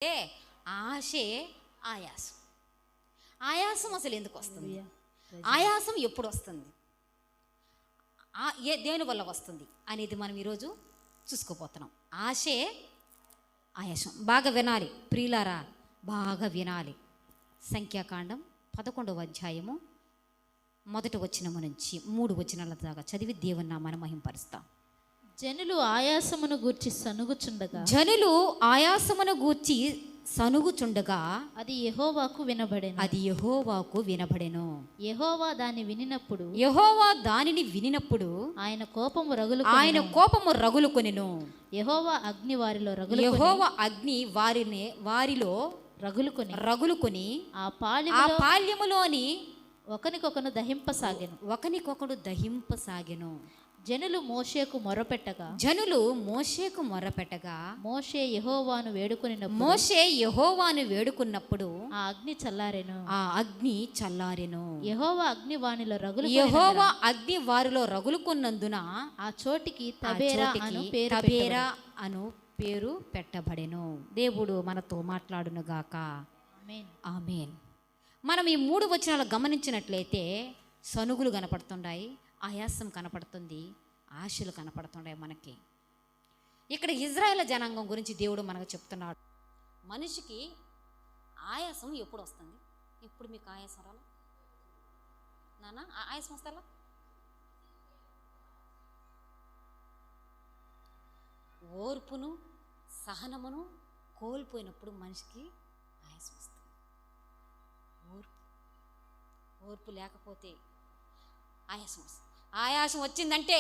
అంటే ఆశే ఆయాసం. ఆయాసం అసలు ఎందుకు వస్తుంది? ఆయాసం ఎప్పుడు వస్తుంది? దేని వల్ల వస్తుంది అనేది మనం ఈరోజు చూసుకోపోతున్నాం. ఆశే ఆయాసం. బాగా వినాలి ప్రియులారా, బాగా వినాలి. సంఖ్యాకాండం 11వ అధ్యాయము 1వ వచనము నుంచి 3 వచనాల దాకా చదివి దేవుని నామాన్ని మహింపరుస్తాం. జనులు ఆయాసమును గూర్చి సనుగుచుండగా అది యెహోవాకు వినబడెను. యెహోవా దానిని వినినప్పుడు ఆయన కోపము రగులుకొనెను. యెహోవా అగ్ని వారిలో రగులుకొని ఆ పాళ్యములోని ఒకనికొకడు దహింపసాగెను. జనులు మోషేకు మొరపెట్టగా మోషే యెహోవాను వేడుకున్నప్పుడు ఆ అగ్ని చల్లారెను. యెహోవా అగ్ని వారిలో రగులుకున్నందున ఆ చోటికి తబేరా అను పేరు పెట్టబడెను. దేవుడు మనతో మాట్లాడునుగాక. ఆమేన్. మనం ఈ 3 వచనాలు గమనించినట్లయితే సనుగులు కనపడుతున్నాయి, ఆయాసం కనపడుతుంది, ఆశలు కనపడుతున్నాయి మనకి. ఇక్కడ ఇజ్రాయేల్ జనాంగం గురించి దేవుడు మనకు చెప్తున్నాడు. మనిషికి ఆయాసం ఎప్పుడు వస్తుంది? ఎప్పుడు మీకు ఆయాసం రాలా నాన్న? ఆయాసం వస్తాలా? ఓర్పును సహనమును కోల్పోయినప్పుడు మనిషికి ఆయాసం వస్తుంది. ఓర్పు లేకపోతే ఆయాసం వస్తుంది. ఆయాసం వచ్చిందంటే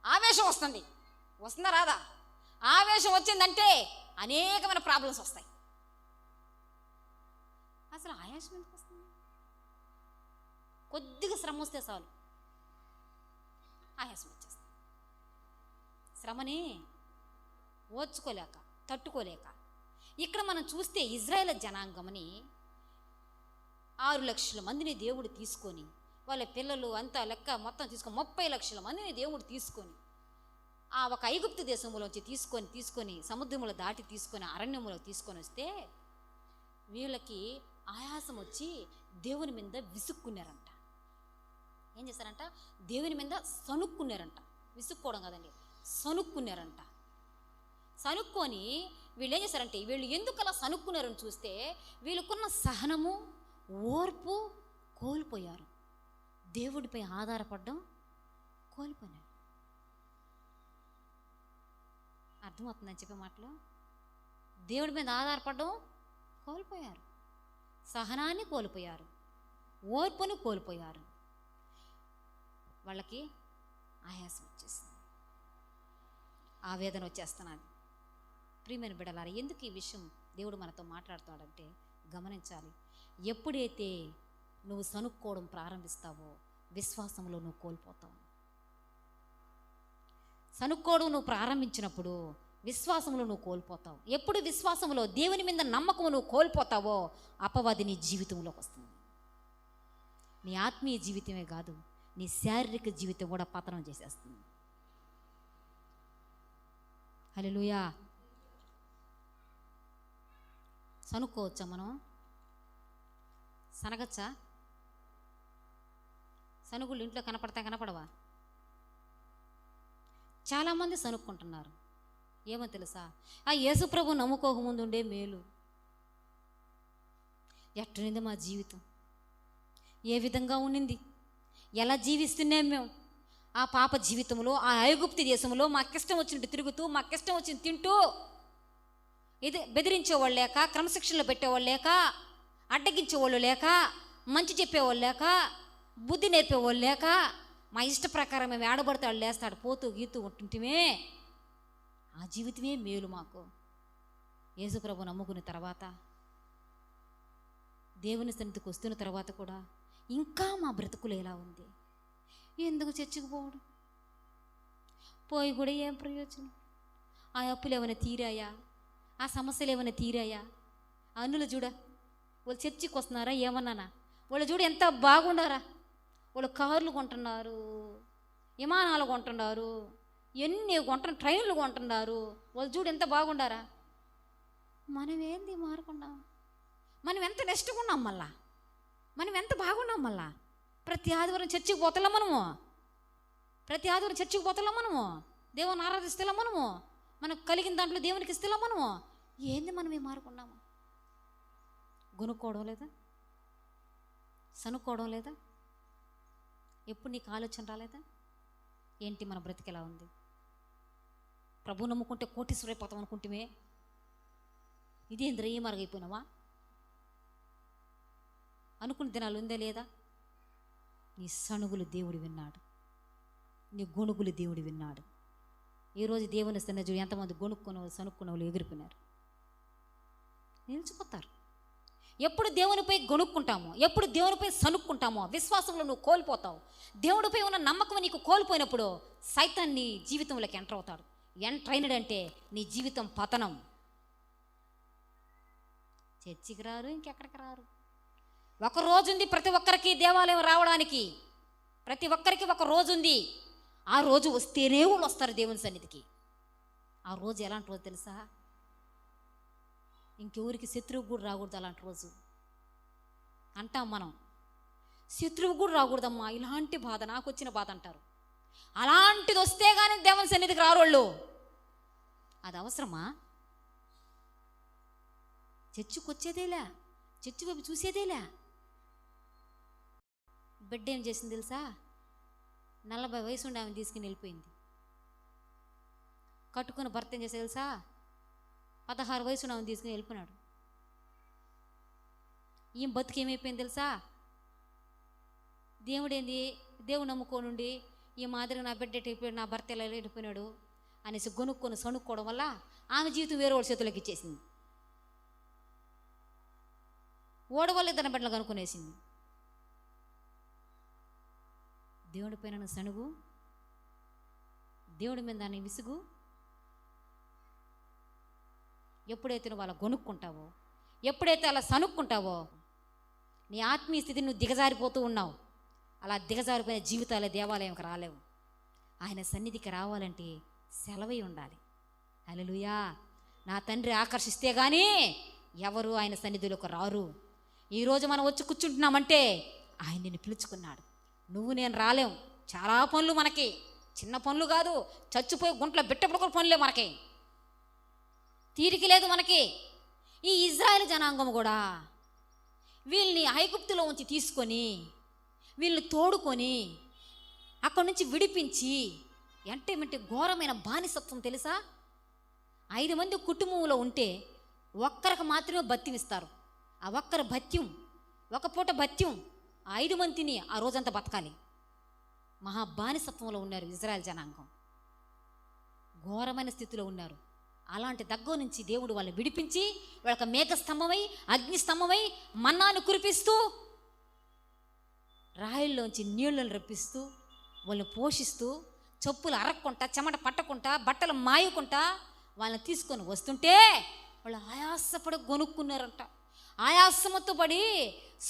ఆవేశం వస్తుంది. వస్తుందా రాదా? ఆవేశం వచ్చిందంటే అనేకమైన ప్రాబ్లమ్స్ వస్తాయి. అసలు ఆయాసం ఎందుకు వస్తుంది? కొద్దిగా శ్రమ వస్తే చాలు ఆయాసం వచ్చేస్తుంది. శ్రమని ఓర్చుకోలేక తట్టుకోలేక. ఇక్కడ మనం చూస్తే ఇజ్రాయేల్ జనాంగమని 6 లక్షల మందిని దేవుడు తీసుకొని, వాళ్ళ పిల్లలు అంతా లెక్క మొత్తం తీసుకొని 30 లక్షల మందిని దేవుడు తీసుకొని ఆ ఒక ఐగుప్తు దేశంలోంచి తీసుకొని సముద్రములు దాటి తీసుకొని అరణ్యములో తీసుకొని వస్తే వీళ్ళకి ఆయాసం వచ్చి దేవుని మీద విసుక్కున్నారంట. ఏం చేశారంట? దేవుని మీద సనుక్కున్నారంట. విసుక్కోవడం కదండి, సనుక్కున్నారంట. సనుక్కొని వీళ్ళు ఏం చేశారంటే, వీళ్ళు ఎందుకు అలా సనుక్కున్నారని చూస్తే వీళ్ళకున్న సహనము ఓర్పు కోల్పోయారు. దేవుడిపై ఆధారపడడం కోల్పోయారు. అర్థమవుతుందని చెప్పే మాటలో దేవుడి మీద ఆధారపడడం కోల్పోయారు, సహనాన్ని కోల్పోయారు, ఓర్పును కోల్పోయారు. వాళ్ళకి ఆయాసం వచ్చేస్తుంది, ఆవేదన వచ్చేస్తున్నది. ప్రియమైన బిడ్డలారా, ఎందుకు ఈ విషయం దేవుడు మనతో మాట్లాడుతాడంటే గమనించాలి. ఎప్పుడైతే నువ్వు సనుక్కోవడం ప్రారంభిస్తావో విశ్వాసంలో నువ్వు కోల్పోతావు. సనుక్కోవడం నువ్వు ప్రారంభించినప్పుడు విశ్వాసంలో నువ్వు కోల్పోతావు. ఎప్పుడు విశ్వాసంలో దేవుని మీద నమ్మకం నువ్వు కోల్పోతావో అపవాది నీ జీవితంలోకి వస్తుంది. నీ ఆత్మీయ జీవితమే కాదు, నీ శారీరక జీవితం కూడా పతనం చేసేస్తుంది. హల్లెలూయా. సనుక్కోవచ్చా? మనం సనగచ్చా? సనుగుళ్ళు ఇంట్లో కనపడవా? చాలామంది సనుక్కుంటున్నారు. ఏమో తెలుసా? ఆ యేసు ప్రభు నమ్ముకోకముందు ఉండే మేలు. ఎట్టనింది మా జీవితం, ఏ విధంగా ఉండింది, ఎలా జీవిస్తున్నాం మేము ఆ పాప జీవితంలో, ఆ ఐగుప్తు దేశంలో మాకిష్టం వచ్చినట్టు తిరుగుతూ, మాకిష్టం వచ్చినట్టు తింటూ, ఇది బెదిరించేవాళ్ళు లేక, క్రమశిక్షణలో పెట్టేవాళ్ళు లేక, అడ్డగించేవాళ్ళు లేక, మంచి చెప్పేవాళ్ళు లేక, బుద్ధి నేర్పేవాళ్ళు లేక, మా ఇష్ట ప్రకారం మేము ఏడబడితే వాళ్ళు లేస్తాడు పోతూ గీతూ ఉంటుంటమే. ఆ జీవితమే మేలు మాకు. యేసుప్రభు నమ్ముకున్న తర్వాత, దేవుని సన్నిధికి వస్తున్న తర్వాత కూడా ఇంకా మా బ్రతుకులు ఎలా ఉంది? ఎందుకు చర్చికి పోవడం? పోయి కూడా ఏం ప్రయోజనం? ఆ అప్పులు ఏమైనా తీరాయా? ఆ సమస్యలు ఏమైనా తీరాయా? అన్నులు చూడ, వాళ్ళు చర్చికి వస్తున్నారా ఏమన్నానా? వాళ్ళు చూడ ఎంత బాగుండారా? వాళ్ళు కార్లు కొంటున్నారు, విమానాలు కొంటున్నారు, ఎన్ని ట్రైన్లు కొంటున్నారు. వాళ్ళు చూడు ఎంత బాగుండారా? మనం ఏంది మారకుండా? మనం ఎంత నెష్టకున్నాం మళ్ళా, మనం ఎంత బాగున్నాం మళ్ళా. ప్రతి ఆదివారం చర్చికి పోతలా మనము, ప్రతి ఆదివారం చర్చికి పోతలా మనము, దేవుని ఆరాధిస్తేలా మనము, మనకు కలిగిన దాంట్లో దేవునికి ఇస్తేలా మనము. ఏంది మనం ఏం మారుకున్నాము? గొనుక్కోవడం లేదా, సనుక్కోవడం లేదా? ఎప్పుడు నీకు ఆలోచన రాలేదా? ఏంటి మన బ్రతికెలా ఉంది? ప్రభు నమ్ముకుంటే కోటీశ్వరైపోతాం అనుకుంటే ఇదేంద్ర ఏ మరుగైపోయినావా అనుకున్న దినాలు ఉందే లేదా? నీ సణుగులు దేవుడు విన్నాడు, నీ గొణుగులు దేవుడు విన్నాడు. ఈరోజు దేవుని సన్నిధిలో ఎంతమంది గొనుక్కున్న వాళ్ళు, సనుక్కున్న వాళ్ళు ఎగిరిపోయినారు, నిలిచిపోతారు. ఎప్పుడు దేవునిపై గొనుక్కుంటామో, ఎప్పుడు దేవునిపై సనుక్కుంటామో విశ్వాసంలో నువ్వు కోల్పోతావు. దేవుడిపై ఉన్న నమ్మకం నీకు కోల్పోయినప్పుడు సైతాన్ నీ జీవితంలోకి ఎంటర్ అవుతాడు. ఎంటర్ అయినాడంటే నీ జీవితం పతనం. చర్చికి రారు, ఇంకెక్కడికి రారు. ఒక రోజు ఉంది ప్రతి ఒక్కరికి దేవాలయం రావడానికి, ప్రతి ఒక్కరికి ఒక రోజు ఉంది. ఆ రోజు వస్తేనే వాళ్ళు వస్తారు దేవుని సన్నిధికి. ఆ రోజు ఎలాంటి రోజు తెలుసా? ఇంకెవరికి శత్రువు కూడా రాకూడదు అలాంటి రోజు అంటాం మనం. శత్రువు కూడా రాకూడదమ్మా, ఇలాంటి బాధ నాకు వచ్చిన బాధ అంటారు. అలాంటిది వస్తే కానీ దేవుని సన్నిధికి రారోళ్ళు. అది అవసరమా? చర్చికి వచ్చేదేలా, చర్చి వైపు చూసేదేలా. బిడ్డ ఏం చేసింది తెలుసా? 40 వయసు ఉండి ఆమెను తీసుకుని వెళ్ళిపోయింది. కట్టుకుని భర్త ఏం చేసే తెలుసా? 16 వయసు ఆమెను తీసుకుని వెళ్ళిపోయినాడు. ఈమె బతుకు ఏమైపోయింది తెలుసా? దేవుడేంది, దేవుడు నమ్ముకోనుండి ఈ మాదిరి నా బిడ్డ ఎట్టిపోయాడు, నా భర్త ఎలా వెళ్ళిపోయినాడు అనేసి గొనుక్కొని సణుక్కోవడం వల్ల ఆమె జీవితం వేరే వాళ్ళ చేతులకు ఇచ్చేసింది. ఓడవాళ్ళు తన బిడ్డలు కనుక్కునేసింది. దేవుడి పైన సణుగు, దేవుడి మీద దాన్ని విసుగు. ఎప్పుడైతే నువ్వు అలా గొనుక్కుంటావో, ఎప్పుడైతే అలా సనుక్కుంటావో నీ ఆత్మీయ స్థితిని నువ్వు దిగజారిపోతూ ఉన్నావు. అలా దిగజారిపోయిన జీవితాలే దేవాలయంకి రాలేవు. ఆయన సన్నిధికి రావాలంటే సెలవై ఉండాలి. హల్లెలూయా. నా తండ్రి ఆకర్షిస్తే కానీ ఎవరు ఆయన సన్నిధిలోకి రారు. ఈరోజు మనం వచ్చి కూర్చుంటున్నామంటే ఆయన నిన్ను పిలుచుకున్నాడు. నువ్వు నేను రాలేం. చాలా పనులు మనకి, చిన్న పనులు కాదు, చచ్చిపోయి గుంట్లో బిట్టపడుకున్న పనులే మనకి, తీరిక లేదు మనకి. ఈ ఇజ్రాయేల్ జనాంగం కూడా వీళ్ళని ఐగుప్తులో ఉంచి తీసుకొని వీళ్ళని తోడుకొని అక్కడి నుంచి విడిపించి ఎంటేమంటే ఘోరమైన బానిసత్వం తెలుసా? 5 మంది కుటుంబంలో ఉంటే ఒక్కరికి మాత్రమే భత్యం ఇస్తారు. ఆ ఒక్కరి భత్యం, ఒక పూట భత్యం 5 మందిని ఆ రోజంతా బతకాలి. మహా బానిసత్వంలో ఉన్నారు ఇజ్రాయేల్ జనాంగం, ఘోరమైన స్థితిలో ఉన్నారు. అలాంటి దగ్గర నుంచి దేవుడు వాళ్ళని విడిపించి వాళ్ళకి మేఘస్తంభమై అగ్నిస్తంభమై మన్నాను కురిపిస్తూ రాయిల్లోంచి నీళ్లను రప్పిస్తూ వాళ్ళని పోషిస్తూ చెప్పులు అరక్కుంటా, చెమట పట్టకుండా, బట్టలు మాయకుండా వాళ్ళని తీసుకొని వస్తుంటే వాళ్ళు ఆయాసపడి గొనుక్కున్నారంట. ఆయాసముతో పడి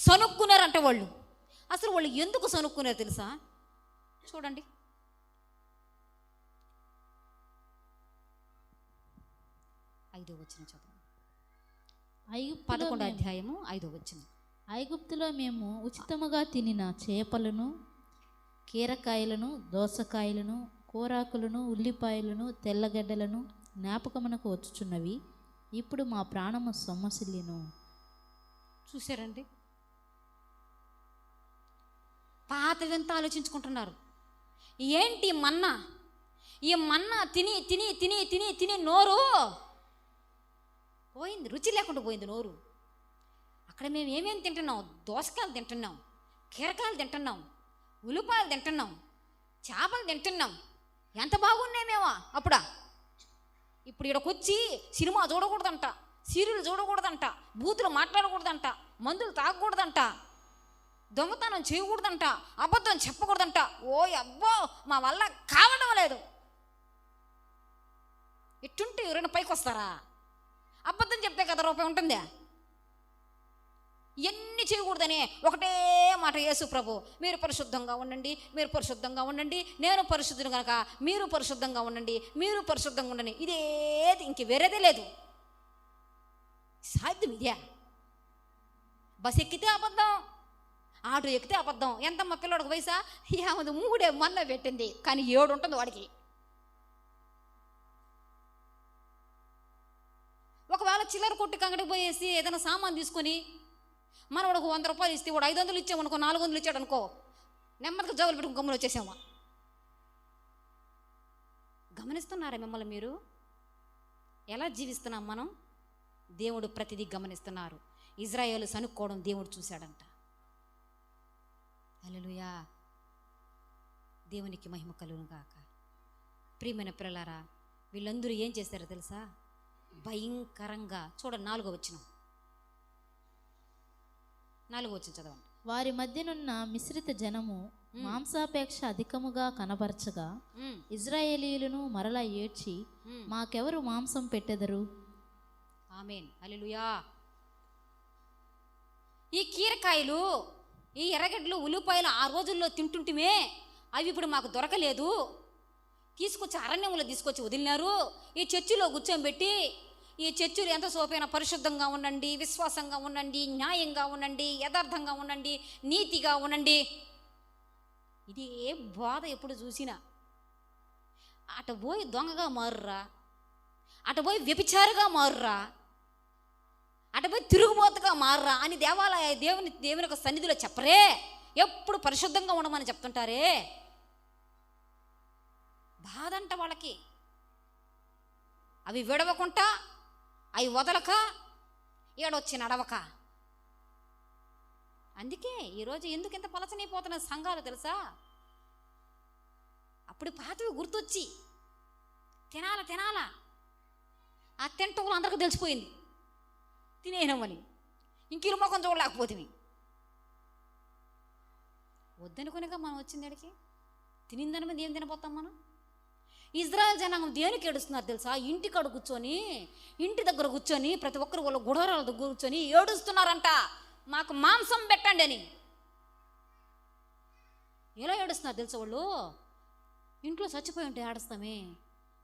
సనుక్కున్నారంట. అసలు వాళ్ళు ఎందుకు సనుక్కున్నారు తెలుసా? చూడండి, 5వ వచనం చదువు. 11వ అధ్యాయము 5వ వచనం. ఐగుప్తులో మేము ఉచితముగా తినిన చేపలను, కీరకాయలను, దోసకాయలను, కూరాకులను, ఉల్లిపాయలను, తెల్లగడ్డలను జ్ఞాపకమునకు వచ్చుచున్నవి. ఇప్పుడు మా ప్రాణము సొమ్మసిల్లిను. చూశారండి, పాత వింత ఆలోచించుకుంటున్నారు. ఏంటి మన్నా? ఈ మన్నా తిని తిని తిని తిని తిని నోరు పోయింది, రుచి లేకుండా పోయింది నోరు. అక్కడ మేము ఏమేమి తింటున్నాం? దోసకాయలు తింటున్నాం, కీరకాయలు తింటున్నాం, ఉల్లిపాయలు తింటున్నాం, చేపలు తింటున్నాం. ఎంత బాగున్నాయి మేము అప్పుడా. ఇప్పుడు ఇక్కడికి వచ్చి సినిమా చూడకూడదంట, సీరియల్ చూడకూడదంట, బూతులు మాట్లాడకూడదంట, మందులు తాగకూడదంట, దొంగతనం చేయకూడదంట, అబద్ధం చెప్పకూడదంట. ఓ అబ్బో, మా వల్ల కావడం లేదు. ఇట్టుంటే ఎవరైనా పైకి వస్తారా? అబద్ధం చెప్తే కదా రూపాయి ఉంటుందా? ఎన్ని చేయకూడదని ఒకటే మాట, యేసు ప్రభు మీరు పరిశుద్ధంగా ఉండండి, మీరు పరిశుద్ధంగా ఉండండి, నేను పరిశుద్ధుని కనుక మీరు పరిశుద్ధంగా ఉండండి, మీరు పరిశుద్ధంగా ఉండండి. ఇదేది ఇంక వేరేదే లేదు. సాధ్యం ఇదే. బస్ ఎక్కితే అబద్ధం, ఆటో ఎక్కితే అబద్ధం. ఎంతమ్మా పిల్లడికి వయసా? ఏముంది, 3 మొన్న పెట్టింది, కానీ 7 ఉంటుంది వాడికి. ఒకవేళ చిల్లర కొట్టి కంగడికి పోయేసి ఏదైనా సామాన్ తీసుకొని మనం వాడికి 100 రూపాయలు ఇస్తే వాడు 500 ఇచ్చామనుకో, 400 ఇచ్చాడు అనుకో, నెమ్మదిగా జోగులు పెట్టుకుని గమ్ములు వచ్చేసామా? గమనిస్తున్నారా మిమ్మల్ని మీరు? ఎలా జీవిస్తున్నాం మనం? దేవుడు ప్రతిదీ గమనిస్తున్నారు. ఇజ్రాయేలు సనుక్కోవడం దేవుడు చూశాడంట. హల్లెలూయా, దేవునికి మహిమ కలుగును గాక. ప్రియమైన పిల్లలారా, వీళ్ళందరూ ఏం చేశారో తెలుసా? భయంకరంగా. చూడండి 4వ వచనం చదవండి. వారి మధ్యనున్న మిశ్రిత జనము మాంసాపేక్ష అధికముగా కనబరచగా ఇజ్రాయేలీయులను మరలా ఏడ్చి, మాకెవరు మాంసం పెట్టెదరు? ఆమేన్, హల్లెలూయా. ఈ కీరకాయలు, ఈ ఎర్రగడ్డలు, ఉల్లిపాయలు ఆ రోజుల్లో తింటుంటిమే, అవి ఇప్పుడు మాకు దొరకలేదు, తీసుకొచ్చి అరణ్యంలో తీసుకొచ్చి వదిలినారు. ఈ చర్చిలో కూర్చోబెట్టి, ఈ చర్చిలు ఎంత సోపైనా పరిశుద్ధంగా ఉండండి, విశ్వాసంగా ఉండండి, న్యాయంగా ఉండండి, యథార్థంగా ఉండండి, నీతిగా ఉండండి. ఇది ఏ బాధ ఎప్పుడు చూసినా. అట పోయి దొంగగా మారురా, అట పోయి వ్యభిచారిగా మారురా, అట పోయి తిరుగుబోతుగా మారురా అని దేవుని యొక్క సన్నిధిలో చెప్పరే. ఎప్పుడు పరిశుద్ధంగా ఉండమని చెప్తుంటారే. బాధ అంట వాళ్ళకి. అవి విడవకుండా, అవి వదలక, ఏడొచ్చి నడవక. అందుకే ఈరోజు ఎందుకు ఇంత పలచనైపోతున్న సంఘాలు తెలుసా? అప్పుడు పాతవి గుర్తొచ్చి తినాలా ఆ తింటూ అందరికీ తెలిసిపోయింది తినేయమని. ఇంక ఇరుమొఖం చూడలేకపోతుంది. వద్దనుకునిగా మనం వచ్చింది అడికి. తినిందని మీద ఏం తినపోతాం మనం? ఇజ్రాయెల్ జనాంగం దేనికి ఏడుస్తున్నారు తెలుసా? ఇంటికాడ కూర్చొని, ఇంటి దగ్గర కూర్చొని, ప్రతి ఒక్కరు వాళ్ళ గుడారాల దగ్గర కూర్చొని ఏడుస్తున్నారంట, మాకు మాంసం పెట్టండి అని. ఎలా ఏడుస్తున్నారు తెలుసా? వాళ్ళు ఇంట్లో చచ్చిపోయి ఉంటే ఏడుస్తామే,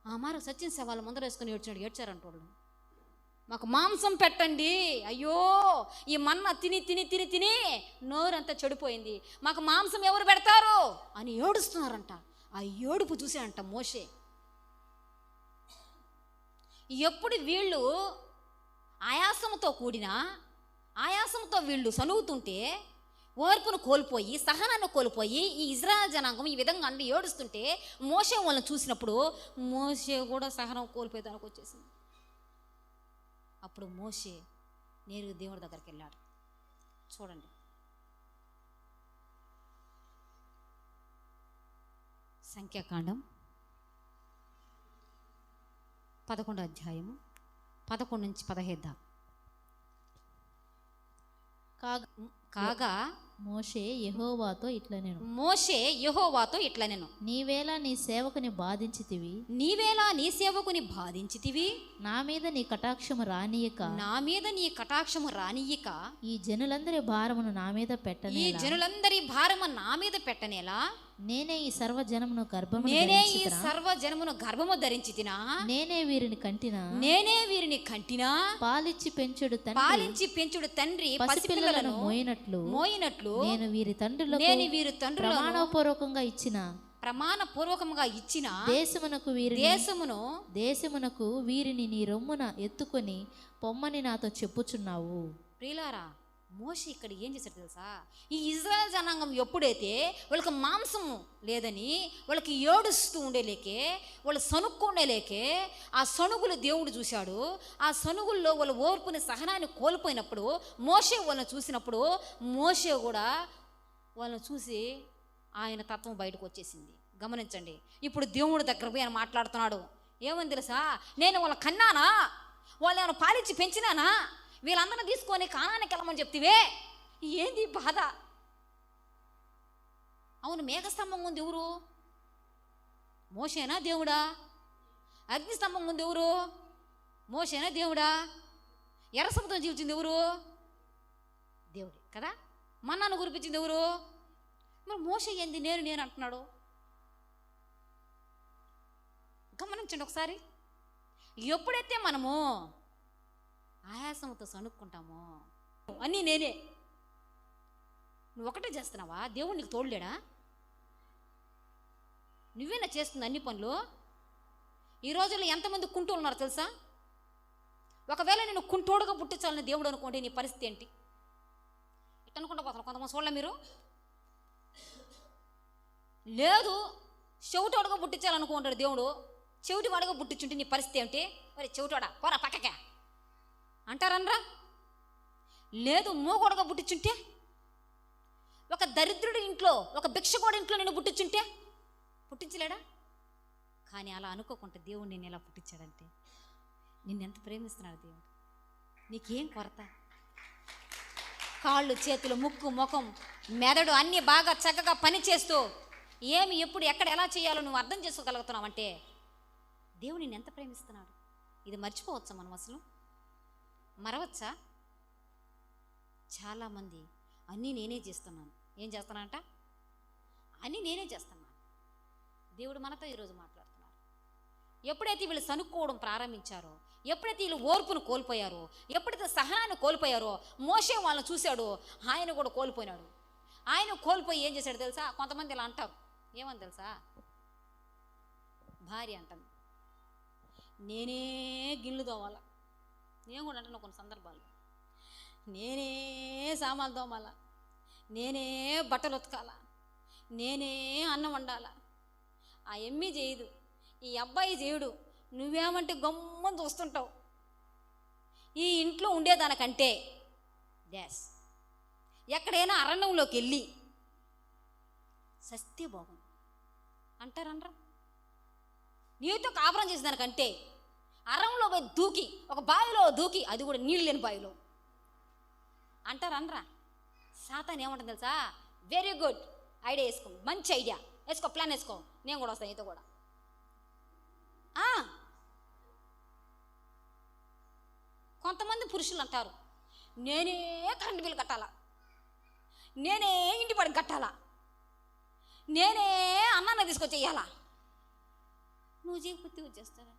ఆ మారకు సచిన్ శవాల ముందర వేసుకొని ఏడ్చారంట వాళ్ళు. మాకు మాంసం పెట్టండి, అయ్యో ఈ మన్న తిని తిని తిని తిని నోరంతా చెడిపోయింది, మాకు మాంసం ఎవరు పెడతారు అని ఏడుస్తున్నారంట. ఆ ఏడుపు చూసాడంట మోషే. ఎప్పుడు వీళ్ళు ఆయాసంతో వీళ్ళు సనుగుతుంటే, ఓర్పును కోల్పోయి, సహనాన్ని కోల్పోయి, ఈ ఇజ్రాయెల్ జనాంగం ఈ విధంగా అన్ని ఏడుస్తుంటే మోషే వాళ్ళని చూసినప్పుడు మోషే కూడా సహనం కోల్పోయేదానికి వచ్చేసింది. అప్పుడు మోషే నేరుగా దేవుడి దగ్గరికి వెళ్ళాడు. చూడండి, సంఖ్యాకాండం 11వ అధ్యాయము 11 నుంచి 15 దాకా. కాగా మోషే యెహోవాతో ఇట్లా నేను, నీవేళ నీ సేవకుని బాధించితివి, నా మీద నీ కటాక్షము రానియక ఈ జనులందరి భారమును నా మీద పెట్టనేలా నేనే ఈ సర్వ జనమును గర్భము ధరించితినా, నేనే వీరిని కంటినా పాలిచ్చి పెంచుడు తండ్రి పసిపిల్లలను మోయినట్లు నేను వీరి తండ్రులకు ప్రమాణపూర్వకంగా ఇచ్చిన దేశమునకు వీరిని నీ రొమ్మున ఎత్తుకొని పొమ్మని నాతో చెప్పుచున్నావు. ప్రియులారా, మోషే ఇక్కడ ఏం చేశాడు తెలుసా? ఈ ఇజ్రాయెల్ జనాంగం ఎప్పుడైతే వాళ్ళకి మాంసము లేదని వాళ్ళకి ఏడుస్తూ ఉండేలేకే, వాళ్ళు సనుక్కుండేలేకే, ఆ సనుగులు దేవుడు చూశాడు. ఆ సనుగుల్లో వాళ్ళ ఓర్పుని, సహనాన్ని కోల్పోయినప్పుడు మోషే వాళ్ళని చూసినప్పుడు మోషే కూడా వాళ్ళని చూసి ఆయన తత్వం బయటకు వచ్చేసింది. గమనించండి, ఇప్పుడు దేవుడి దగ్గర పోయి ఆయన మాట్లాడుతున్నాడు. ఏమని తెలుసా? నేను వాళ్ళ కన్నానా? వాళ్ళు ఏమైనా పాలించి పెంచినానా? వీళ్ళందరినీ తీసుకొని కానానికి వెళ్ళమని చెప్తివే, ఏంది బాధ? అవును, మేఘస్తంభం ఉంది ఎవరు? మోషేనా దేవుడా? అగ్నిస్తంభం ఉంది ఎవరు? మోషేనా దేవుడా? ఎర్ర సముద్రం జీవించింది ఎవరు? దేవుడే కదా. మన్నాను కురిపించింది ఎవరు? మరి మోషే ఏంది నేను అంటున్నాడు? గమనించండి ఒకసారి. ఎప్పుడైతే మనము ఆయాసంతో సణుక్కుంటాము. అన్నీ నేనే. నువ్వు ఒకటే చేస్తున్నావా? దేవుడు నీకు తోడులేడా? నువ్వేనా చేస్తుంది అన్ని పనులు? ఈ రోజుల్లో ఎంతమంది కుంటోళ్ళు ఉన్నారు తెలుసా? ఒకవేళ నేను కుంటోడుగా పుట్టించాలని దేవుడు అనుకోండి, నీ పరిస్థితి ఏంటి? ఇట్లా అనుకుంటా పోతాను. కొంతమంది చూడలే మీరు? లేదు, చెవిటోడుగా పుట్టించాలనుకుంటాడు దేవుడు. చెవిటి వాడుగా పుట్టించుంటే నీ పరిస్థితి ఏంటి? మరి చెవిటోడా పోరా పక్కకే అంటారనరా? లేదు, మూగోడుగా పుట్టించుంటే, ఒక దరిద్రుడి ఇంట్లో, ఒక భిక్షకోడి ఇంట్లో నేను పుట్టించుంటే పుట్టించలేడా? కానీ అలా అనుకోకుండా దేవుడు నేను ఎలా పుట్టించాడంటే, నిన్నెంత ప్రేమిస్తున్నాడు దేవుడు. నీకేం కొరత? కాళ్ళు, చేతులు, ముక్కు, ముఖం, మెదడు అన్నీ బాగా చక్కగా పనిచేస్తూ ఏమి, ఎప్పుడు, ఎక్కడ, ఎలా చేయాలో నువ్వు అర్థం చేసుకోగలుగుతున్నావంటే దేవుడు నిన్ను ఎంత ప్రేమిస్తున్నాడు. ఇది మర్చిపోవచ్చా మనం? అసలు మరవచ్చా? చాలామంది అన్నీ నేనే చేస్తున్నాను. ఏం చేస్తానంట? అన్నీ నేనే చేస్తున్నాను. దేవుడు మనతో ఈరోజు మాట్లాడుతున్నారు. ఎప్పుడైతే వీళ్ళు సనుక్కోవడం ప్రారంభించారో, ఎప్పుడైతే వీళ్ళు ఓర్పును కోల్పోయారో, ఎప్పుడైతే సహనాన్ని కోల్పోయారో, మోషే వాళ్ళని చూశాడు, ఆయన కూడా కోల్పోయినాడు. ఆయన కోల్పోయి ఏం చేశాడు తెలుసా? కొంతమంది ఇలా అంటారు, ఏమని తెలుసా? భార్య అంటుంది, నేనే గిల్లు తోమాల. నేను కూడా అంటున్నా కొన్ని సందర్భాలు, నేనే సామాన్లు తోమాల, నేనే బట్టలు ఉతకాల, నేనే అన్నం వండాల. ఆ ఎమ్మి చేయదు, ఈ అబ్బాయి చేయడు. నువ్వేమంటే గమ్మని చూస్తుంటావు. ఈ ఇంట్లో ఉండేదానికంటే డ్యాస్ ఎక్కడైనా అరణ్యంలోకి వెళ్ళి సస్తే బాగుంది అంటారనరా? నీతో కాపురం చేసేదానికంటే అరణ్యంలో పోయి దూకి, ఒక బావిలో దూకి, అది కూడా నీళ్ళు లేని బావిలో అంటారనరా? సాతాన్ ఏమంటుంది తెలుసా? వెరీ గుడ్ ఐడియా వేసుకో, మంచి ఐడియా వేసుకో, ప్లాన్ వేసుకో, నేను కూడా వస్తాను నీతో కూడా. కొంతమంది పురుషులు అంటారు, నేనే కరెంటు బిల్లు కట్టాలా, నేనే ఇంటి పడికి కట్టాలా, నేనే అన్నాన్ని తీసుకొచ్చి చెయ్యాలా. నువ్వు చేయకపోతే వచ్చేస్తావా?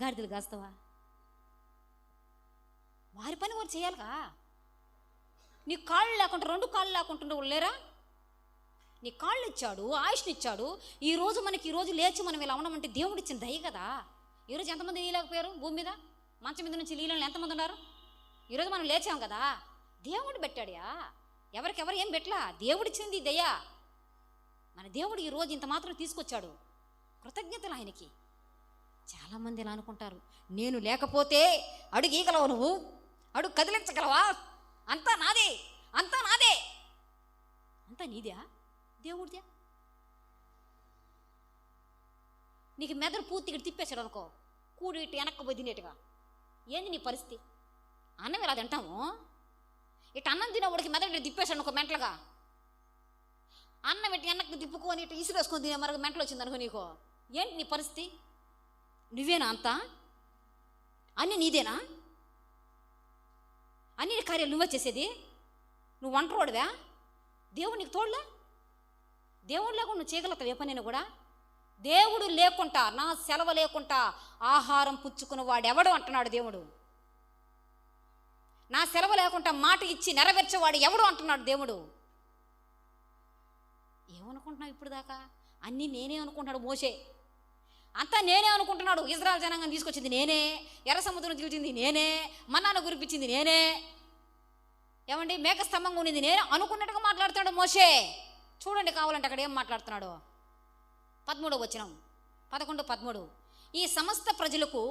గాడిదలు కాస్తావా? వారి పని వారు చేయాలిగా. నీ కాళ్ళు లేకుండా, రెండు కాళ్ళు లేకుండా లేరా? నీ కాళ్ళు ఇచ్చాడు, ఆయుష్ని ఇచ్చాడు. ఈరోజు మనకి ఈరోజు లేచి మనం ఇలా ఉన్నామంటే దేవుడు ఇచ్చిన దయ కదా. ఈరోజు ఎంతమంది లేకపోయారు భూమి మీద? మంచం మీద నుంచి లీలను ఎంతమంది ఉన్నారు? ఈరోజు మనం లేచాం కదా, దేవుడు పెట్టాడుయా. ఎవరికెవరు ఏం పెట్టలా, దేవుడు ఇచ్చింది దయ. మన దేవుడు ఈరోజు ఇంత మాత్రం తీసుకొచ్చాడు, కృతజ్ఞతలు ఆయనకి. చాలామంది ఇలా అనుకుంటారు, నేను లేకపోతే అడుగు ఈగలవు, నువ్వు అడుగు కదిలించగలవా, అంతా నాదే, అంతా నాదే. అంతా నీదే? దేవుడిదే. నీకు మెదడు పూర్తిగా తిప్పేశాడు అనుకో, కూడి ఇటు వెనక్కి పోయి తినేట్టుగా. ఏంది నీ పరిస్థితి? అన్నం ఇలా తింటాము, ఇటు అన్నం తినేవాడికి మెదడు ఇటు తిప్పేశాడు అనుకో మెంటలుగా. అన్నం ఇటు వెనక్కి తిప్పుకొని ఇటు ఇసురేసుకొని తినే మరొక మెంటలు వచ్చింది అనుకో నీకు. ఏంటి నీ పరిస్థితి? నువ్వేనా అంతా? అన్నీ నీదేనా? అన్ని కార్యాలు నువ్వే చేసేది? నువ్వు వంటరోడువా? దేవుడు నీకు తోడులే? దేవుడు లేకుండా నువ్వు చేయగలుగుతావు ఏ పనైనా కూడా? దేవుడు లేకుండా, నా సెలవు లేకుండా ఆహారం పుచ్చుకున్న వాడెవడు అంటున్నాడు దేవుడు. నా సెలవు లేకుండా మాట ఇచ్చి నెరవేర్చేవాడు ఎవడు అంటున్నాడు దేవుడు. ఏమనుకుంటున్నావు ఇప్పుడు దాకా? అన్నీ నేనే అనుకుంటున్నాడు మోషే. అంతా నేనే అనుకుంటున్నాడు. ఇజ్రాయెల్ జనాంగం తీసుకొచ్చింది నేనే, ఎర్ర సముద్రం తీల్చింది నేనే, మన్నాను కురిపించింది నేనే, ఏమండి మేఘస్తంభంగా ఉండింది నేనే అనుకున్నట్టుగా మాట్లాడుతున్నాడు మోషే. చూడండి కావాలంటే అక్కడ ఏం మాట్లాడుతున్నాడు. 13వ వచనం, 11:13. ఈ సమస్త ప్రజలకు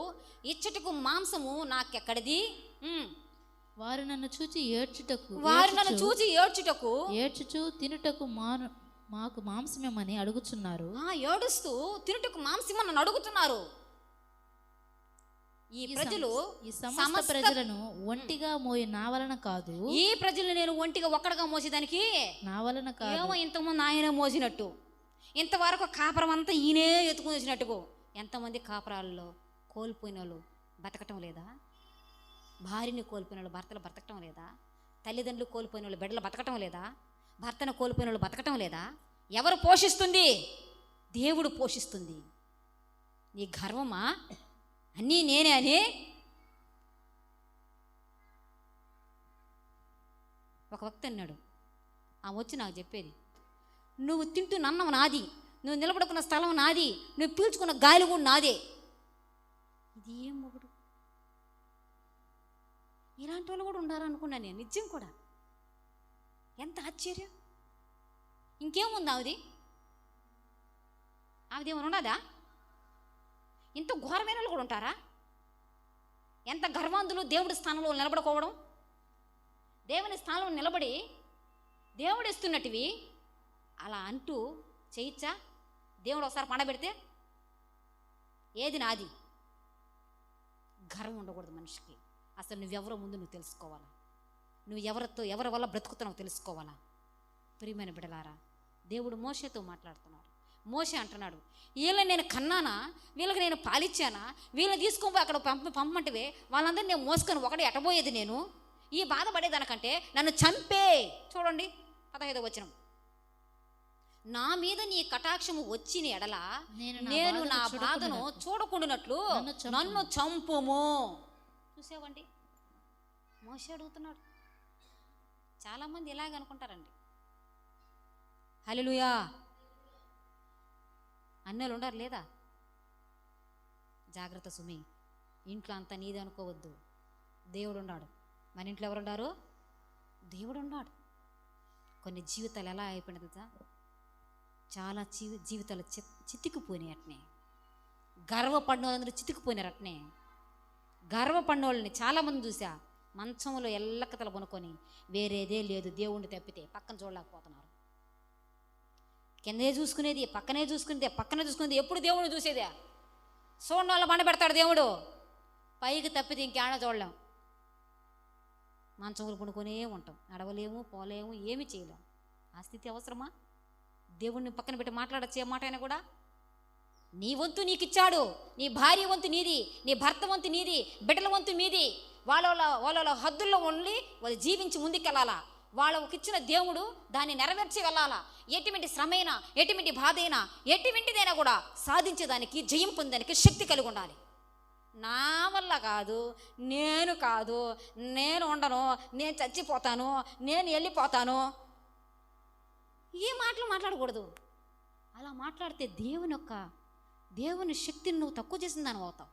ఇచ్చటకు మాంసము నాకెక్కడిది? వారు నన్ను చూచి ఏడ్చుటకు ఏడ్చుచు తినుటకు మాకు మాంసమేమని అడుగుతున్నారు. ఏడుస్తూ తినుటకు మాంసమని నన్ను అడుగుతున్నారు. ఈ ప్రజలు, ఈ సమస్త ప్రజలను ఒంటిగా మోయి నా వలన కాదు. ఈ ప్రజలు నేను ఒంటిగా ఒక్కడగా మోసేదానికి నా వలన కాదు. ఏమో ఇంతకుముందు ఆయన మోసినట్టు, ఇంతవరకు కాపురం అంతా ఈయనే ఎత్తుకుని వచ్చినట్టుగా. ఎంతమంది కాపురాల్లో కోల్పోయిన వాళ్ళు బతకటం లేదా? భార్యని కోల్పోయిన వాళ్ళు భర్తలు బతకటం లేదా? తల్లిదండ్రులు కోల్పోయిన వాళ్ళు బిడ్డలు బతకటం లేదా? భర్తను కోల్పోయిన వాళ్ళు బతకటం లేదా? ఎవరు పోషిస్తుంది? దేవుడు పోషిస్తుంది. నీ గర్వమా అన్నీ నేనే అని? ఒక వ్యక్తి అన్నాడు, వచ్చి నాకు చెప్పేది, నువ్వు తింటున్న అన్నం నాది, నువ్వు నిలబడుకున్న స్థలం నాది, నువ్వు పీల్చుకున్న గాలి కూడా నాదే. ఇది ఏం మొగుడు? ఇలాంటి వాళ్ళు కూడా ఉండాలనుకున్నాను నేను, నిజం కూడా. ఎంత ఆశ్చర్యం! ఇంకేముంది ఆవిది ఏమైనా ఉండదా? ఇంత ఘోరమైన వాళ్ళు కూడా ఉంటారా? ఎంత గర్వాంధులు! దేవుడి స్థానంలో నిలబడుకోవడం, దేవుని స్థానంలో నిలబడి దేవుడు ఇస్తున్నట్టువి అలా అంటూ చేయొచ్చా? దేవుడు ఒకసారి పండబెడితే ఏది నాది? గర్వం ఉండకూడదు మనిషికి. అసలు నువ్వెవరో ముందు నువ్వు తెలుసుకోవాలా, నువ్వు ఎవరి వల్ల బ్రతుకుతున్నావు తెలుసుకోవాలా. ప్రియమైన బిడ్డలారా, దేవుడు మోషేతో మాట్లాడుతున్నాడు. మోషే అంటున్నాడు, వీళ్ళని నేను కన్నానా, వీళ్ళకి నేను పాలిచ్చానా, వీళ్ళని తీసుకొని అక్కడ పంపమంటివే వాళ్ళందరినీ నేను మోసుకొని ఒకటి ఎటబోయేది నేను, ఈ బాధపడేదానికంటే నన్ను చంపే. చూడండి 15వ వచనం, నా మీద నీ కటాక్షము వచ్చిన ఎడల నేను నా బాధను చూడకుండానట్లు నన్ను చంపుము. చూసావండి, మోషే అడుగుతున్నాడు. చాలామంది ఇలాగ అనుకుంటారండి. హల్లెలూయా. అన్నలు ఉండరు లేదా? జాగ్రత్త సుమి, ఇంట్లో అంతా నీది అనుకోవద్దు. దేవుడు ఉన్నాడు. మన ఇంట్లో ఎవరు ఉన్నారు? దేవుడు ఉన్నాడు. కొన్ని జీవితాలు ఎలా అయిపోయినది తెలుసా? చాలా జీవితాలు చితికిపోయినాయి. అట్నే గర్వపడిన వాళ్ళందరూ చితికిపోయినారు. అట్నే గర్వపడిన వాళ్ళని చాలామంది చూసా, మంచంలో ఎల్లకతలు కొనుక్కొని వేరేదే లేదు దేవుణ్ణి తప్పితే పక్కన చూడలేకపోతున్నారు. కిందే చూసుకునేది, పక్కనే చూసుకునేది, ఎప్పుడు దేవుడిని చూసేదే. చూడని వాళ్ళ బండ పెడతాడు దేవుడు, పైకి తప్పితే ఇంకేడా చూడలేం. మంచంలో కొనుక్కొనే ఉంటాం, నడవలేము, పోలేము, ఏమి చేయలేము. ఆ స్థితి అవసరమా? దేవుడిని పక్కన పెట్టి మాట్లాడచ్చు ఏ మాట అయినా కూడా. నీ వంతు నీకు ఇచ్చాడు, నీ భార్య వంతు నీది, నీ భర్త వంతు నీది, బిడ్డల వంతు మీది. వాళ్ళ హద్దుల్లో ఉండి వాళ్ళు జీవించి ముందుకెళ్ళాలా. వాళ్ళకి ఇచ్చిన దేవుడు దాన్ని నెరవేర్చి వెళ్ళాలా. ఎటువంటి శ్రమైనా, ఎటువంటి బాధ అయినా, ఎటువంటిదైనా కూడా సాధించేదానికి, జయం పొందడానికి శక్తి కలిగి ఉండాలి. నా వల్ల కాదు, నేను ఉండను, నేను చచ్చిపోతాను, నేను వెళ్ళిపోతాను, ఏ మాటలు మాట్లాడకూడదు. అలా మాట్లాడితే దేవుని శక్తిని నువ్వు తక్కువ చేసిన దాని అవుతావు.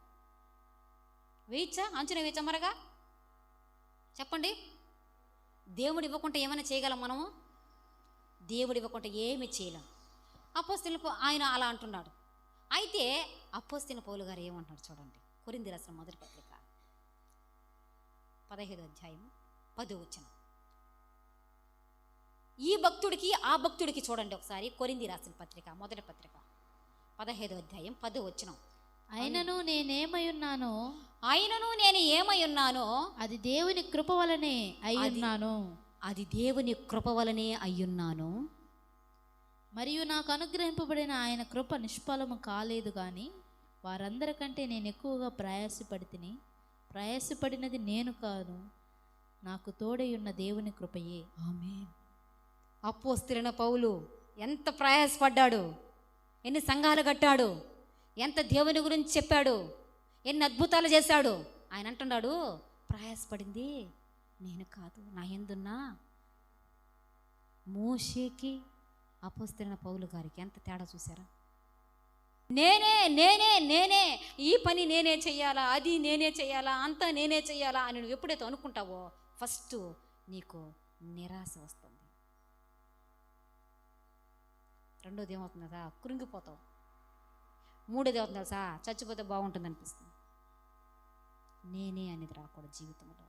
అంచనా వేయచ్చా మరగా? చెప్పండి. దేవుడు ఇవ్వకుండా ఏమైనా చేయగలం మనము? దేవుడు ఇవ్వకుండా ఏమి చేయలేం. అపోస్తలుడు ఆయన అలా అంటున్నాడు. అయితే అపోస్తలుడు పౌలు గారు ఏమంటున్నాడు చూడండి. కొరింథీ రాసిన మొదటి పత్రిక 15వ అధ్యాయం 10వ వచనం. ఈ భక్తుడికి ఆ భక్తుడికి చూడండి ఒకసారి. కొరింథీ రాసిన పత్రిక మొదటి పత్రిక 15వ అధ్యాయం 10వ వచనం. అయినను నేను ఏమై ఉన్నానో అది దేవుని కృప వలనే అయ్యున్నాను. మరియు నాకు అనుగ్రహింపబడిన ఆయన కృప నిష్ఫలము కాలేదు కానీ వారందరికంటే నేను ఎక్కువగా ప్రయాసపడినది నేను కాదు, నాకు తోడై ఉన్న దేవుని కృపయే. ఆమేన్. అపోస్తలుడైన పౌలు ఎంత ప్రయాసపడ్డాడు, ఎన్ని సంఘాలు కట్టాడు, ఎంత దేవుని గురించి చెప్పాడు, ఎన్ని అద్భుతాలు చేశాడు. ఆయన అంటున్నాడు, ప్రయాసపడింది నేను కాదు, నా యందున్న మోషేకి అపోస్తలుడైన పౌలు గారికి ఎంత తేడా చూసారా? నేనే ఈ పని నేనే చెయ్యాలా, అది నేనే చెయ్యాలా, అంతా నేనే చెయ్యాలా అని నువ్వు ఎప్పుడైతే అనుకుంటావో ఫస్ట్ నీకు నిరాశ వస్తుంది. రెండోది ఏమవుతుంది కదా, కృంగిపోతావు. మూడోది ఏమవుతుంది తెలుసా, చచ్చిపోతే బాగుంటుంది అనిపిస్తుంది. నేనే అనేది రాకూడదు జీవితంలో.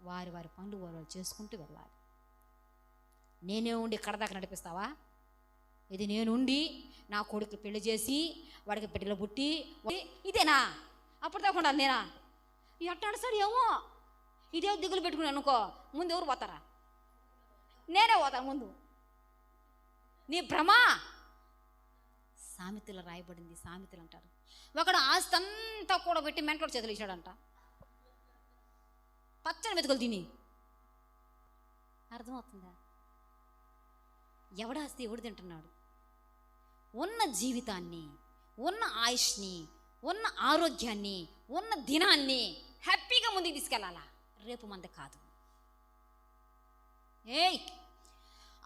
వారి పనులు వారు చేసుకుంటూ వెళ్ళాలి. నేనే ఉండి ఇక్కడ దాకా నడిపిస్తావా? ఇది నేనుండి నా కొడుకు పెళ్లి చేసి వాడికి బిడ్డలు పుట్టి ఇదేనా? అప్పుడు దాకా నేనా ఎట్లా నడుస్తాడు ఏమో, ఇదే దిగులు పెట్టుకుని అనుకో, ముందు ఎవరు పోతారా? నేనే పోతాను ముందు. నీ భ్రమ. సామెతలు రాయబడింది, సామెతలు అంటారు. ఒకడు ఆస్తి అంతా కూడా పెట్టి మెంటోడు చేతులు ఇచ్చాడంట, పచ్చని మెతుకులు తిని. అర్థమవుతుందా? ఎవడాస్తి ఎవడు తింటున్నాడు? ఉన్న జీవితాన్ని, ఉన్న ఆయుష్ని, ఉన్న ఆరోగ్యాన్ని, ఉన్న దినాన్ని హ్యాపీగా ముందుకు తీసుకెళ్ళాలా. రేపు మంది కాదు. ఏయ్